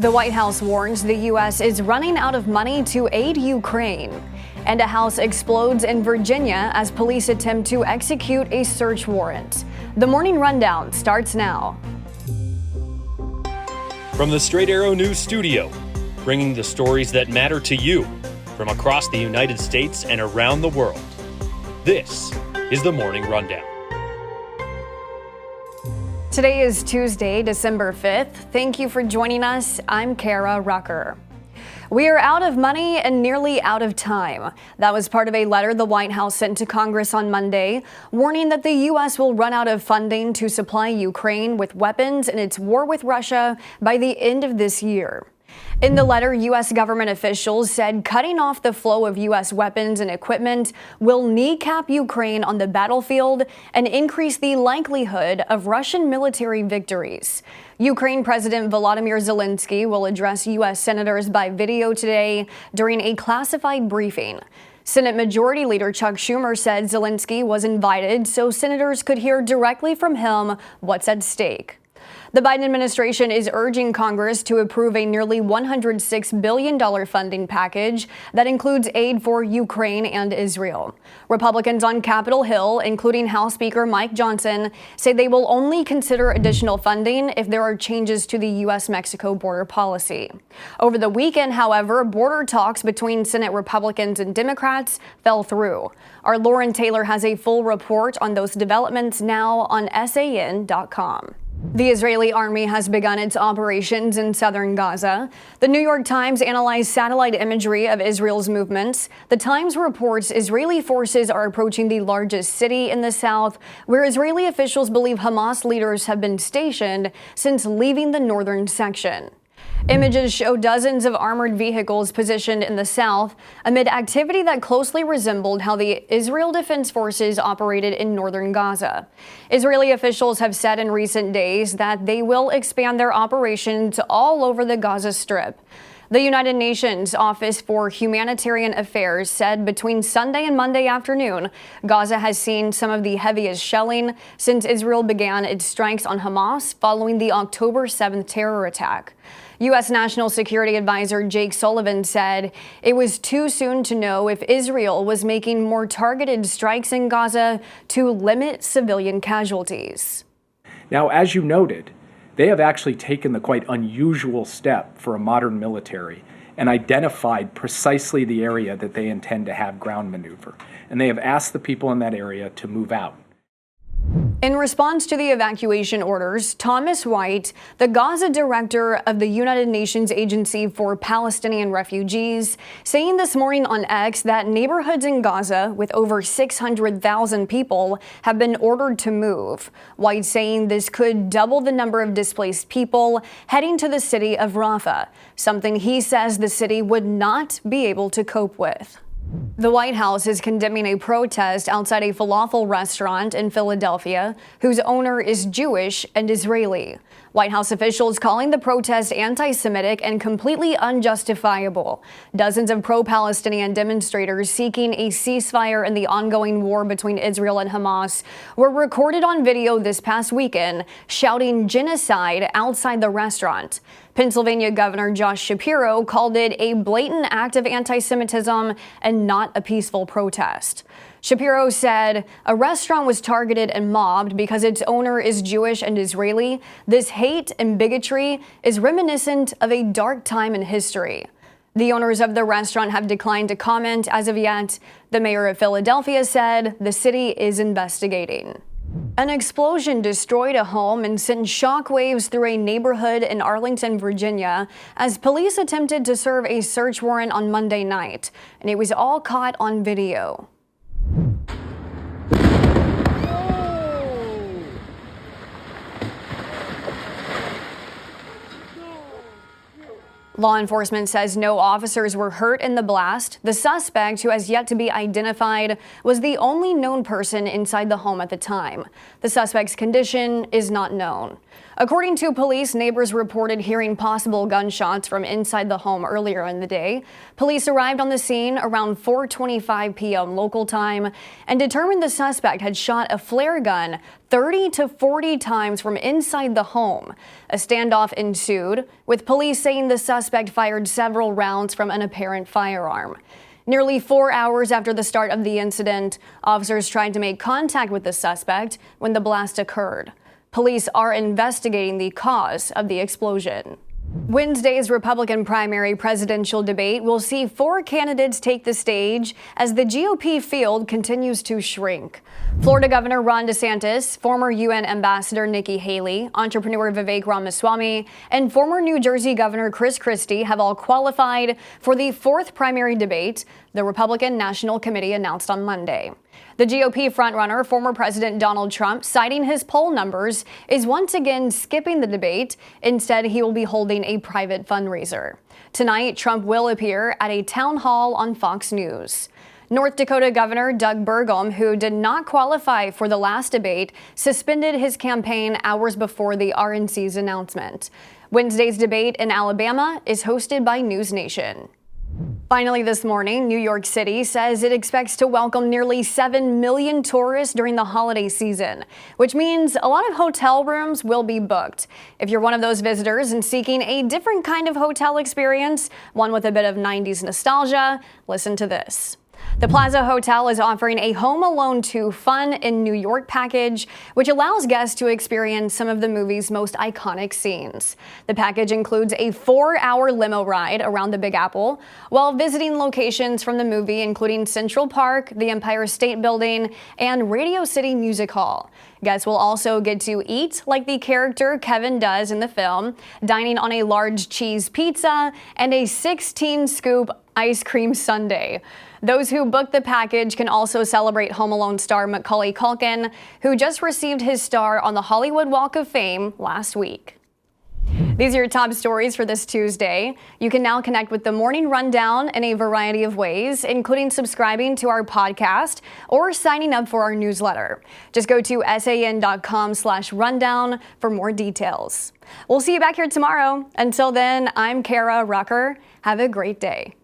The White House warns the U.S. is running out of money to aid Ukraine. And a house explodes in Virginia as police attempt to execute a search warrant. The Morning Rundown starts now. From the Straight Arrow News Studio, bringing the stories that matter to you from across the United States and around the world. This is the Morning Rundown. Today is Tuesday, December 5th. Thank you for joining us. I'm Kara Rucker. We are out of money and nearly out of time. That was part of a letter the White House sent to Congress on Monday, warning that the U.S. will run out of funding to supply Ukraine with weapons in its war with Russia by the end of this year. In the letter, U.S. government officials said cutting off the flow of U.S. weapons and equipment will kneecap Ukraine on the battlefield and increase the likelihood of Russian military victories. Ukraine President Volodymyr Zelensky will address U.S. senators by video today during a classified briefing. Senate Majority Leader Chuck Schumer said Zelensky was invited so senators could hear directly from him what's at stake. The Biden administration is urging Congress to approve a nearly $106 billion funding package that includes aid for Ukraine and Israel. Republicans on Capitol Hill, including House Speaker Mike Johnson, say they will only consider additional funding if there are changes to the U.S.-Mexico border policy. Over the weekend, however, border talks between Senate Republicans and Democrats fell through. Our Lauren Taylor has a full report on those developments now on SAN.com. The Israeli army has begun its operations in southern Gaza. The New York Times analyzed satellite imagery of Israel's movements. The Times reports Israeli forces are approaching the largest city in the south, where Israeli officials believe Hamas leaders have been stationed since leaving the northern section. Images show dozens of armored vehicles positioned in the south amid activity that closely resembled how the Israel Defense Forces operated in northern Gaza. Israeli officials have said in recent days that they will expand their operations all over the Gaza Strip. The United Nations Office for Humanitarian Affairs said between Sunday and Monday afternoon, Gaza has seen some of the heaviest shelling since Israel began its strikes on Hamas following the October 7th terror attack. U.S. National Security Advisor Jake Sullivan said it was too soon to know if Israel was making more targeted strikes in Gaza to limit civilian casualties. Now, as you noted, they have actually taken the quite unusual step for a modern military and identified precisely the area that they intend to have ground maneuver. And they have asked the people in that area to move out. In response to the evacuation orders, Thomas White, the Gaza director of the United Nations Agency for Palestinian Refugees, saying this morning on X that neighborhoods in Gaza with over 600,000 people have been ordered to move. White saying this could double the number of displaced people heading to the city of Rafah, something he says the city would not be able to cope with. The White House is condemning a protest outside a falafel restaurant in Philadelphia, whose owner is Jewish and Israeli. White House officials calling the protest anti-Semitic and completely unjustifiable. Dozens of pro-Palestinian demonstrators seeking a ceasefire in the ongoing war between Israel and Hamas were recorded on video this past weekend, shouting genocide outside the restaurant. Pennsylvania Governor Josh Shapiro called it a blatant act of anti-Semitism and not a peaceful protest. Shapiro said a restaurant was targeted and mobbed because its owner is Jewish and Israeli. This hate and bigotry is reminiscent of a dark time in history. The owners of the restaurant have declined to comment as of yet. The mayor of Philadelphia said the city is investigating. An explosion destroyed a home and sent shockwaves through a neighborhood in Arlington, Virginia, as police attempted to serve a search warrant on Monday night, and it was all caught on video. Law enforcement says no officers were hurt in the blast. The suspect, who has yet to be identified, was the only known person inside the home at the time. The suspect's condition is not known. According to police, neighbors reported hearing possible gunshots from inside the home earlier in the day. Police arrived on the scene around 4:25 p.m. local time and determined the suspect had shot a flare gun 30 to 40 times from inside the home. A standoff ensued, with police saying the suspect fired several rounds from an apparent firearm. Nearly 4 hours after the start of the incident, officers tried to make contact with the suspect when the blast occurred. Police are investigating the cause of the explosion. Wednesday's Republican primary presidential debate will see 4 candidates take the stage as the GOP field continues to shrink. Florida Governor Ron DeSantis, former UN Ambassador Nikki Haley, entrepreneur Vivek Ramaswamy, and former New Jersey Governor Chris Christie have all qualified for the 4th primary debate, the Republican National Committee announced on Monday. The GOP frontrunner, former President Donald Trump, citing his poll numbers, is once again skipping the debate. Instead, he will be holding a private fundraiser. Tonight, Trump will appear at a town hall on Fox News. North Dakota Governor Doug Burgum, who did not qualify for the last debate, suspended his campaign hours before the RNC's announcement. Wednesday's debate in Alabama is hosted by News Nation. Finally this morning, New York City says it expects to welcome nearly 7 million tourists during the holiday season, which means a lot of hotel rooms will be booked. If you're one of those visitors and seeking a different kind of hotel experience, one with a bit of 90s nostalgia, listen to this. The Plaza Hotel is offering a Home Alone 2 Fun in New York package, which allows guests to experience some of the movie's most iconic scenes. The package includes a 4-hour limo ride around the Big Apple, while visiting locations from the movie, including Central Park, the Empire State Building, and Radio City Music Hall. Guests will also get to eat like the character Kevin does in the film, dining on a large cheese pizza and a 16-scoop ice cream sundae. Those who book the package can also celebrate Home Alone star Macaulay Culkin, who just received his star on the Hollywood Walk of Fame last week. These are your top stories for this Tuesday. You can now connect with the Morning Rundown in a variety of ways, including subscribing to our podcast or signing up for our newsletter. Just go to san.com/rundown for more details. We'll see you back here tomorrow. Until then, I'm Kara Rucker. Have a great day.